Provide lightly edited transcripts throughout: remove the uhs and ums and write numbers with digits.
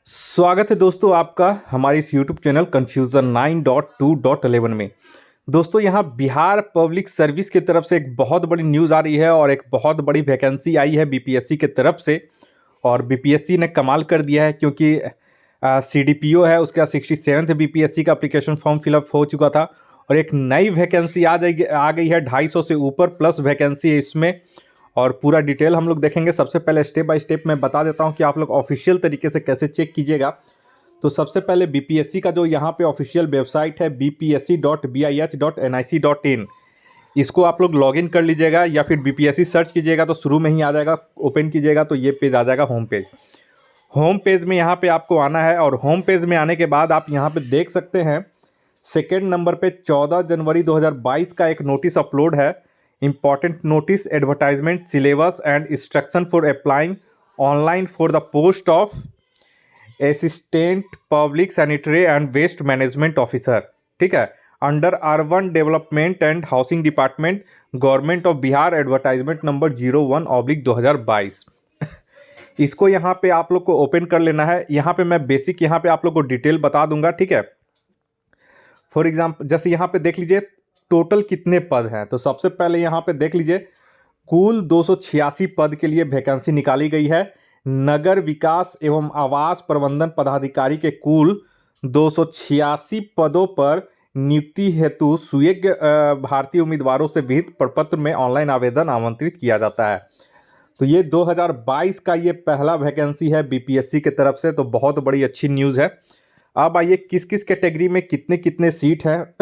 स्वागत है दोस्तों आपका हमारे इस YouTube चैनल कन्फ्यूज़न 9.2.11 में। दोस्तों यहाँ बिहार पब्लिक सर्विस की तरफ से एक बहुत बड़ी न्यूज़ आ रही है और एक बहुत बड़ी वैकेंसी आई है बीपीएससी की तरफ से। और बीपीएससी ने कमाल कर दिया है क्योंकि सीडीपीओ है उसका 67th बीपीएससी का एप्लीकेशन फॉर्म फिलअप हो चुका था और एक नई वैकेंसी आ गई है 250 से ऊपर प्लस वैकेंसी है इसमें। और पूरा डिटेल हम लोग देखेंगे। सबसे पहले स्टेप बाय स्टेप मैं बता देता हूं कि आप लोग ऑफिशियल तरीके से कैसे चेक कीजिएगा। तो सबसे पहले बीपीएससी का जो यहाँ पे ऑफिशियल वेबसाइट है bpsc.bih.nic.in, इसको आप लोग लॉगिन कर लीजिएगा या फिर बीपीएससी सर्च कीजिएगा तो शुरू में ही आ जाएगा। ओपन कीजिएगा तो ये पेज आ जाएगा होम पेज। होम पेज में यहाँ पे आपको आना है और होम पेज में आने के बाद आप यहाँ पे देख सकते हैं सेकेंड नंबर पे 14 जनवरी 2022 का एक नोटिस अपलोड है। Important notice advertisement syllabus and instruction for applying online for the post of assistant public sanitary and waste management officer। ठीक है, under urban development and housing department, government of Bihar, advertisement number 01/2022। इसको यहाँ पे आप लोग को open कर लेना है। यहाँ पे मैं बेसिक यहाँ पे आप लोग को डिटेल बता दूंगा। ठीक है, फॉर एग्जाम्पल जैसे यहाँ पे देख लीजिए टोटल कितने पद हैं। तो सबसे पहले यहाँ पे देख लीजिए कुल 286 पद के लिए वैकेंसी निकाली गई है। नगर विकास एवं आवास प्रबंधन पदाधिकारी के कुल 286 पदों पर नियुक्ति हेतु सुयोग्य भारतीय उम्मीदवारों से विहित प्रपत्र में ऑनलाइन आवेदन आमंत्रित किया जाता है। तो ये 2022 का ये पहला वैकेंसी है बीपीएससी की तरफ से, तो बहुत बड़ी अच्छी न्यूज़ है। अब आइए किस किस कैटेगरी में कितने कितने सीट हैं।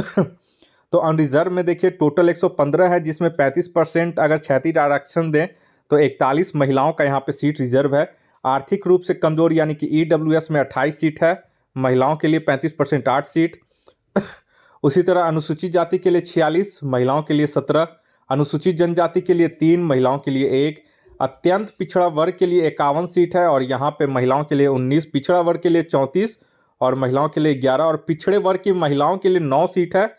तो अनरिजर्व में देखिए टोटल 115 है, जिसमें 35% अगर क्षैतिज आरक्षण दें तो 41 महिलाओं का यहाँ पे सीट रिजर्व है। आर्थिक रूप से कमजोर यानी कि ईडब्ल्यूएस में 28 सीट है, महिलाओं के लिए 35% 8 सीट। उसी तरह अनुसूचित जाति के लिए 46, महिलाओं के लिए 17, अनुसूचित जनजाति के लिए 3, महिलाओं के लिए 1, अत्यंत पिछड़ा वर्ग के लिए 51 सीट है और यहाँ पे महिलाओं के लिए 19, पिछड़ा वर्ग के लिए 34 और महिलाओं के लिए 11 और पिछड़े वर्ग की महिलाओं के लिए 9 सीट है।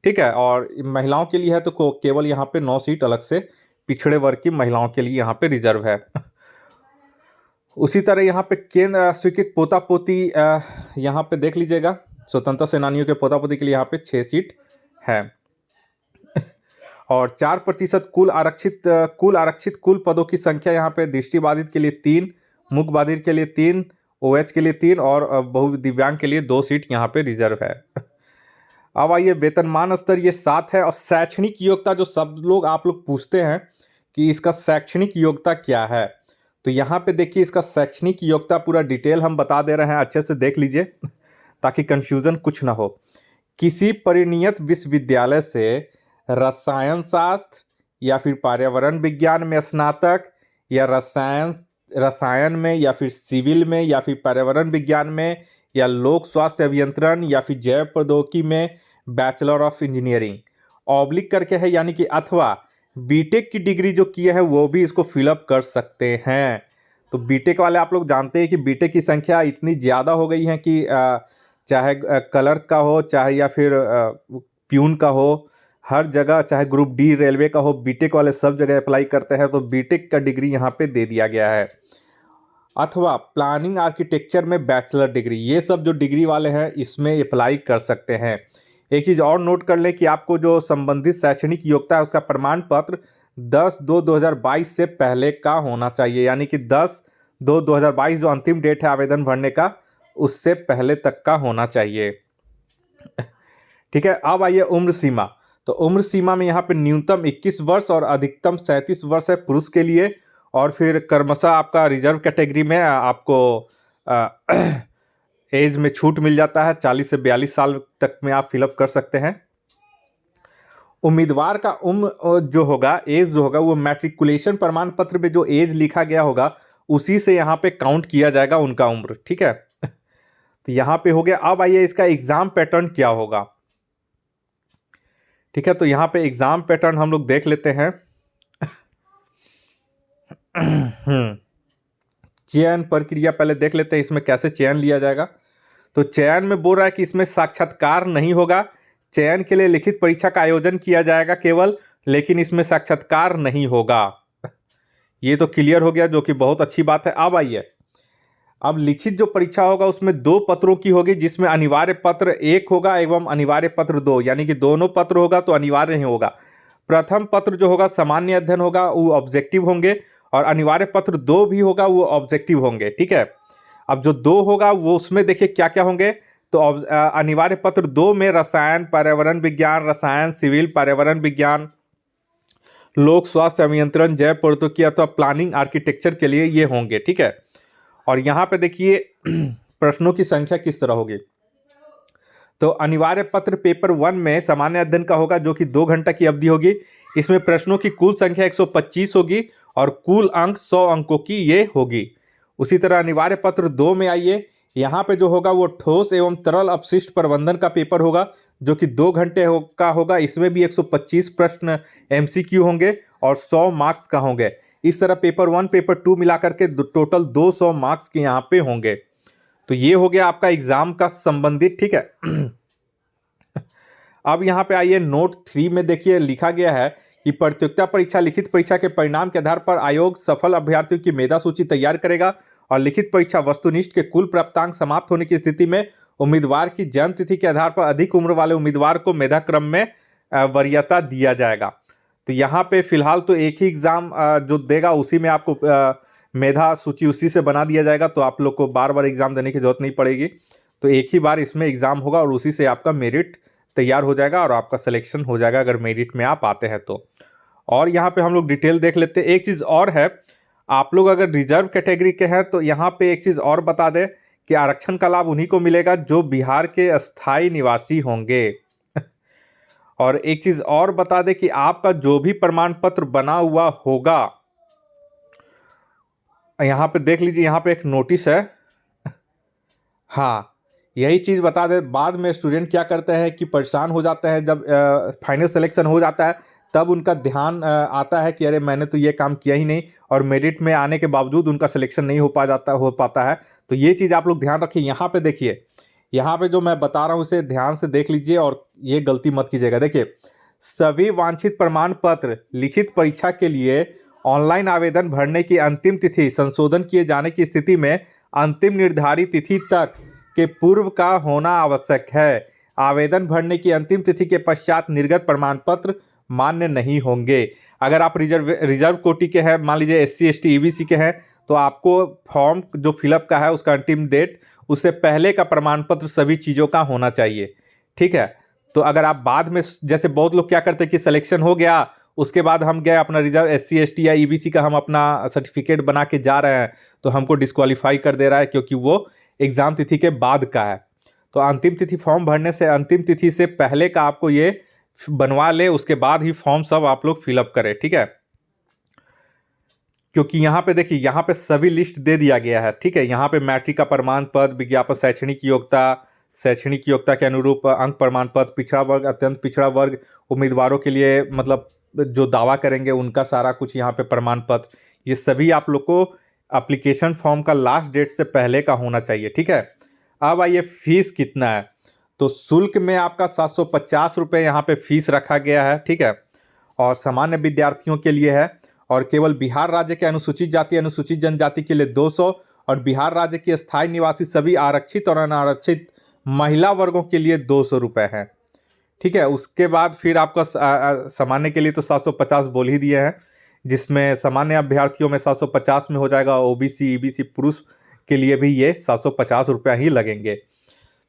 ठीक है, और महिलाओं के लिए है तो केवल यहाँ पे 9 सीट अलग से पिछड़े वर्ग की महिलाओं के लिए यहाँ पे रिजर्व है। उसी तरह यहाँ पे केंद्र स्वीकृत पोता पोती यहाँ पे देख लीजिएगा, स्वतंत्रता सेनानियों के पोता पोती के लिए यहाँ पे 6 सीट है। और 4% कुल आरक्षित कुल पदों की संख्या यहाँ पे दृष्टिबाधित के लिए 3, मूकबाधित के लिए 3, ओएच के लिए 3 और बहुदिव्यांग के लिए 2 सीट यहाँ पे रिजर्व है। अब आइए वेतनमान स्तर ये 7 है और शैक्षणिक योग्यता जो सब लोग आप लोग पूछते हैं कि इसका शैक्षणिक योग्यता क्या है, तो यहाँ पे देखिए इसका शैक्षणिक योग्यता पूरा डिटेल हम बता दे रहे हैं, अच्छे से देख लीजिए ताकि कंफ्यूजन कुछ ना हो। किसी परिनियत विश्वविद्यालय से रसायन शास्त्र या फिर पर्यावरण विज्ञान में स्नातक या रसायन में या फिर सिविल में या फिर पर्यावरण विज्ञान में या लोक स्वास्थ्य अभियंत्रण या फिर जैव प्रौद्योगिकी में बैचलर ऑफ इंजीनियरिंग ऑब्लिक करके है, यानी कि अथवा बीटेक की डिग्री जो किए हैं वो भी इसको फिलअप कर सकते हैं। तो बीटेक वाले आप लोग जानते हैं कि बीटेक की संख्या इतनी ज़्यादा हो गई है कि चाहे क्लर्क का हो चाहे या फिर प्यून का हो, हर जगह चाहे ग्रुप डी रेलवे का हो, बीटेक वाले सब जगह अप्लाई करते हैं। तो बीटेक का डिग्री यहाँ पे दे दिया गया है। अथवा प्लानिंग आर्किटेक्चर में बैचलर डिग्री, ये सब जो डिग्री वाले हैं इसमें अप्लाई कर सकते हैं। एक चीज़ और नोट कर लें कि आपको जो संबंधित शैक्षणिक योग्यता है उसका प्रमाण पत्र 10/2/2022 से पहले का होना चाहिए, यानी कि 10/2/2022 जो अंतिम डेट है आवेदन भरने का उससे पहले तक का होना चाहिए। ठीक है, अब आइए उम्र सीमा। तो उम्र सीमा में यहाँ पे न्यूनतम 21 वर्ष और अधिकतम 37 वर्ष है पुरुष के लिए, और फिर क्रमशः आपका रिजर्व कैटेगरी में आपको एज में छूट मिल जाता है, 40 से 42 साल तक में आप फिलअप कर सकते हैं। उम्मीदवार का उम्र जो होगा, एज जो होगा, वो मैट्रिकुलेशन प्रमाण पत्र में जो एज लिखा गया होगा उसी से यहाँ पे काउंट किया जाएगा उनका उम्र। ठीक है, तो यहाँ पे हो गया। अब आइए इसका एग्जाम पैटर्न क्या होगा। ठीक है, तो यहाँ पे एग्जाम पैटर्न हम लोग देख लेते हैं। चयन प्रक्रिया पहले देख लेते हैं, इसमें कैसे चयन लिया जाएगा। तो चयन में बोल रहा है कि इसमें साक्षात्कार नहीं होगा, चयन के लिए लिखित परीक्षा का आयोजन किया जाएगा केवल, लेकिन इसमें साक्षात्कार नहीं होगा। ये तो क्लियर हो गया, जो कि बहुत अच्छी बात है। अब आइए अब लिखित जो परीक्षा होगा उसमें 2 पत्रों की होगी, जिसमें अनिवार्य पत्र 1 होगा एवं अनिवार्य पत्र 2, यानी कि दोनों पत्र होगा तो अनिवार्य नहीं होगा। प्रथम पत्र जो होगा सामान्य अध्ययन होगा, वो ऑब्जेक्टिव होंगे, और अनिवार्य पत्र 2 भी होगा, वो ऑब्जेक्टिव होंगे। ठीक है, अब जो 2 होगा वो उसमें देखिए क्या क्या होंगे। तो अनिवार्य पत्र 2 में रसायन, पर्यावरण विज्ञान, रसायन, सिविल, पर्यावरण विज्ञान, लोक स्वास्थ्य अभियंत्रण, जैव प्रौद्योगिकी अथवा प्लानिंग आर्किटेक्चर के लिए ये होंगे। ठीक है, और यहाँ पे देखिए प्रश्नों की संख्या किस तरह होगी। तो अनिवार्य पत्र पेपर 1 में सामान्य अध्ययन का होगा, जो कि 2 घंटा की अवधि होगी। इसमें प्रश्नों की कुल संख्या 125 होगी और कुल अंक 100 अंकों की ये होगी। उसी तरह अनिवार्य पत्र 2 में आइए, यहाँ पे जो होगा वो ठोस एवं तरल अपशिष्ट प्रबंधन का पेपर होगा, जो कि 2 घंटे का होगा। इसमें भी 125 प्रश्न एमसीक्यू होंगे और 100 मार्क्स का होंगे। इस तरह पेपर 1 पेपर 2 मिलाकर के टोटल 200 मार्क्स के यहाँ पे होंगे। तो ये हो गया आपका एग्जाम का संबंधित। ठीक है, अब यहाँ पे आइए नोट 3 में देखिए लिखा गया है कि प्रतियोगिता परीक्षा लिखित परीक्षा के परिणाम के आधार पर आयोग सफल अभ्यर्थियों की मेधा सूची तैयार करेगा, और लिखित परीक्षा वस्तुनिष्ठ के कुल प्राप्तांक समाप्त होने की स्थिति में उम्मीदवार की जन्म तिथि के आधार पर अधिक उम्र वाले उम्मीदवार को मेधा क्रम में वरीयता दिया जाएगा। तो यहाँ पे फिलहाल तो एक ही एग्जाम जो देगा उसी में आपको मेधा सूची उसी से बना दिया जाएगा, तो आप लोग को बार बार एग्जाम देने की जरूरत नहीं पड़ेगी। तो एक ही बार इसमें एग्जाम होगा और उसी से आपका मेरिट तैयार हो जाएगा और आपका सिलेक्शन हो जाएगा, अगर मेरिट में आप आते हैं तो। और यहाँ पे हम लोग डिटेल देख लेते हैं। एक चीज़ और है, आप लोग अगर रिजर्व कैटेगरी के हैं तो यहाँ पे एक चीज़ और बता दें कि आरक्षण का लाभ उन्हीं को मिलेगा जो बिहार के अस्थायी निवासी होंगे। और एक चीज़ और बता दें कि आपका जो भी प्रमाण पत्र बना हुआ होगा, यहाँ पे देख लीजिए, यहाँ पे एक नोटिस है। हाँ, यही चीज़ बता दें, बाद में स्टूडेंट क्या करते हैं कि परेशान हो जाते हैं, जब फाइनल सिलेक्शन हो जाता है तब उनका ध्यान आता है कि अरे मैंने तो ये काम किया ही नहीं, और मेरिट में आने के बावजूद उनका सिलेक्शन नहीं हो पाता है। तो ये चीज़ आप लोग ध्यान रखिए। यहाँ पे देखिए, यहाँ पे जो मैं बता रहा हूँ इसे ध्यान से देख लीजिए और ये गलती मत कीजिएगा। देखिए, सभी वांछित प्रमाण पत्र लिखित परीक्षा के लिए ऑनलाइन आवेदन भरने की अंतिम तिथि संशोधन किए जाने की स्थिति में अंतिम निर्धारित तिथि तक के पूर्व का होना आवश्यक है। आवेदन भरने की अंतिम तिथि के पश्चात निर्गत प्रमाण पत्र मान्य नहीं होंगे। अगर आप रिजर्व कोटि के हैं, मान लीजिए SC ST EBC के हैं, तो आपको फॉर्म जो फिलअप का है उसका अंतिम डेट, उससे पहले का प्रमाण पत्र सभी चीज़ों का होना चाहिए। ठीक है, तो अगर आप बाद में, जैसे बहुत लोग क्या करते हैं कि सिलेक्शन हो गया उसके बाद हम गए अपना रिजर्व SC ST या EBC का हम अपना सर्टिफिकेट बना के जा रहे हैं, तो हमको डिस्क्वालीफाई कर दे रहा है क्योंकि वो एग्ज़ाम तिथि के बाद का है। तो अंतिम तिथि फॉर्म भरने से अंतिम तिथि से पहले का आपको ये बनवा ले, उसके बाद ही फॉर्म सब आप लोग फिलअप करें। ठीक है, क्योंकि यहाँ पे देखिए, यहाँ पे सभी लिस्ट दे दिया गया है। ठीक है, यहाँ पे मैट्रिक का प्रमाण पत्र, विज्ञापन, शैक्षणिक योग्यता के अनुरूप अंक प्रमाण पत्र, पिछड़ा वर्ग, अत्यंत पिछड़ा वर्ग उम्मीदवारों के लिए मतलब जो दावा करेंगे उनका सारा कुछ यहाँ पे प्रमाण पत्र, ये सभी आप लोग को एप्लीकेशन फॉर्म का लास्ट डेट से पहले का होना चाहिए। ठीक है, अब आइए फीस कितना है। तो शुल्क में आपका 750 रुपये यहाँ पे फीस रखा गया है। ठीक है, और सामान्य विद्यार्थियों के लिए है, और केवल बिहार राज्य के अनुसूचित जाति अनुसूचित जनजाति के लिए 200, और बिहार राज्य के स्थायी निवासी सभी आरक्षित और अनारक्षित महिला वर्गों के लिए 200 रुपये है। ठीक है, उसके बाद फिर आपका सामान्य के लिए तो 750 बोल ही दिए हैं, जिसमें सामान्य अभ्यर्थियों में 750 में हो जाएगा। OBC EBC पुरुष के लिए भी ये 750 रुपया ही लगेंगे।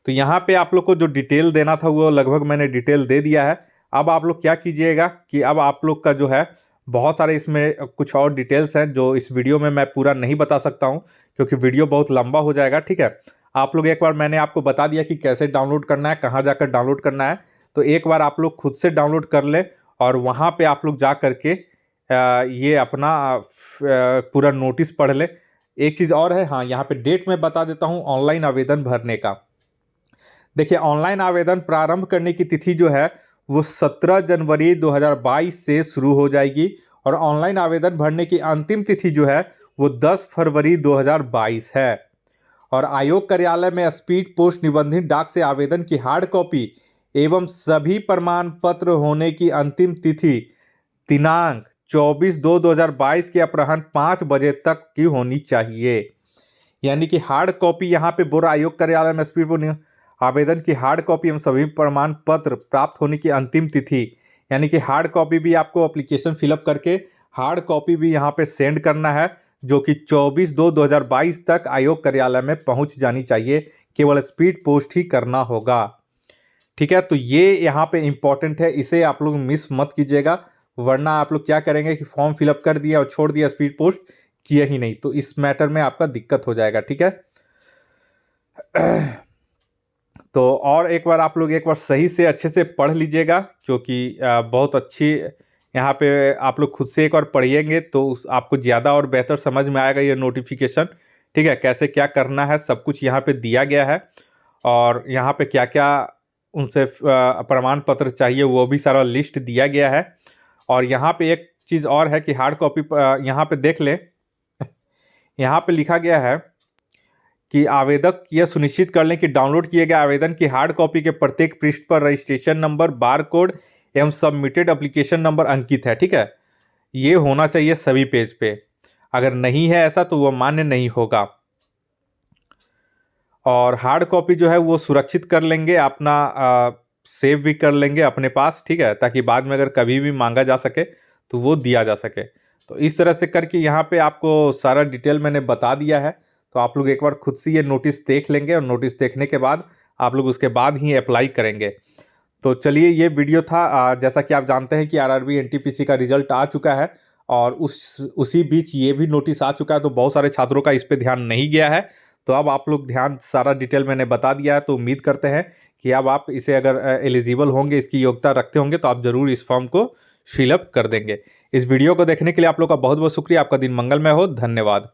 तो यहाँ पे आप लोग को जो डिटेल देना था वो लगभग मैंने डिटेल दे दिया है। अब आप लोग क्या कीजिएगा कि अब आप लोग का जो है बहुत सारे इसमें कुछ और डिटेल्स हैं जो इस वीडियो में मैं पूरा नहीं बता सकता हूँ, क्योंकि वीडियो बहुत लंबा हो जाएगा। ठीक है, आप लोग एक बार मैंने आपको बता दिया कि कैसे डाउनलोड करना है, कहाँ जाकर डाउनलोड करना है, तो एक बार आप लोग खुद से डाउनलोड कर लें और वहाँ पे आप लोग जा करके ये अपना पूरा नोटिस पढ़ लें। एक चीज़ और है, हाँ, यहाँ पे डेट में बता देता हूँ ऑनलाइन आवेदन भरने का। देखिए, ऑनलाइन आवेदन प्रारंभ करने की तिथि जो है वो 17 जनवरी 2022 से शुरू हो जाएगी, और ऑनलाइन आवेदन भरने की अंतिम तिथि जो है वो 10 फरवरी 2022 है। और आयोग कार्यालय में स्पीड पोस्ट निबंधित डाक से आवेदन की हार्ड कॉपी एवं सभी प्रमाण पत्र होने की अंतिम तिथि दिनांक 24/2/2022 के अपराह्न 5 बजे तक की होनी चाहिए। यानी कि हार्ड कॉपी यहाँ पे बोर्ड आयोग कार्यालय में स्पीड पोस्ट आवेदन की हार्ड कॉपी एवं सभी प्रमाण पत्र प्राप्त होने की अंतिम तिथि, यानी कि हार्ड कॉपी भी आपको एप्लीकेशन फिलअप करके हार्ड कॉपी भी यहाँ पे सेंड करना है, जो कि 24/2/2022 तक आयोग कार्यालय में पहुँच जानी चाहिए। केवल स्पीड पोस्ट ही करना होगा। ठीक है, तो ये यहाँ पे इम्पॉर्टेंट है, इसे आप लोग मिस मत कीजिएगा, वरना आप लोग क्या करेंगे कि फॉर्म फिलअप कर दिया और छोड़ दिया, स्पीड पोस्ट किया ही नहीं, तो इस मैटर में आपका दिक्कत हो जाएगा। ठीक है, तो और एक बार आप लोग एक बार सही से अच्छे से पढ़ लीजिएगा, क्योंकि बहुत अच्छी यहाँ पे आप लोग खुद से एक बार पढ़िएंगे तो आपको ज़्यादा और बेहतर समझ में आएगा ये नोटिफिकेशन। ठीक है, कैसे क्या करना है सब कुछ यहाँ पे दिया गया है, और यहाँ पे क्या क्या उनसे प्रमाण पत्र चाहिए वो भी सारा लिस्ट दिया गया है। और यहाँ पे एक चीज़ और है कि हार्ड कॉपी यहाँ पे देख लें, यहाँ पे लिखा गया है कि आवेदक यह सुनिश्चित कर लें कि डाउनलोड किए गए आवेदन की हार्ड कॉपी के प्रत्येक पृष्ठ पर रजिस्ट्रेशन नंबर, बार कोड एवं सबमिटेड एप्लीकेशन नंबर अंकित है। ठीक है, ये होना चाहिए सभी पेज पे, अगर नहीं है ऐसा तो वो मान्य नहीं होगा। और हार्ड कॉपी जो है वो सुरक्षित कर लेंगे, अपना सेव भी कर लेंगे अपने पास। ठीक है, ताकि बाद में अगर कभी भी मांगा जा सके तो वो दिया जा सके। तो इस तरह से करके यहाँ पे आपको सारा डिटेल मैंने बता दिया है, तो आप लोग एक बार खुद से ये नोटिस देख लेंगे, और नोटिस देखने के बाद आप लोग उसके बाद ही अप्लाई करेंगे। तो चलिए, ये वीडियो था। जैसा कि आप जानते हैं कि आरआरबी एनटीपीसी का रिजल्ट आ चुका है, और उसी बीच ये भी नोटिस आ चुका है, तो बहुत सारे छात्रों का इस पर ध्यान नहीं गया है। तो अब आप लोग ध्यान, सारा डिटेल मैंने बता दिया है, तो उम्मीद करते हैं कि अब आप इसे अगर एलिजिबल होंगे, इसकी योग्यता रखते होंगे, तो आप ज़रूर इस फॉर्म को फिलअप कर देंगे। इस वीडियो को देखने के लिए आप लोग का बहुत बहुत शुक्रिया। आपका दिन मंगलमय हो। धन्यवाद।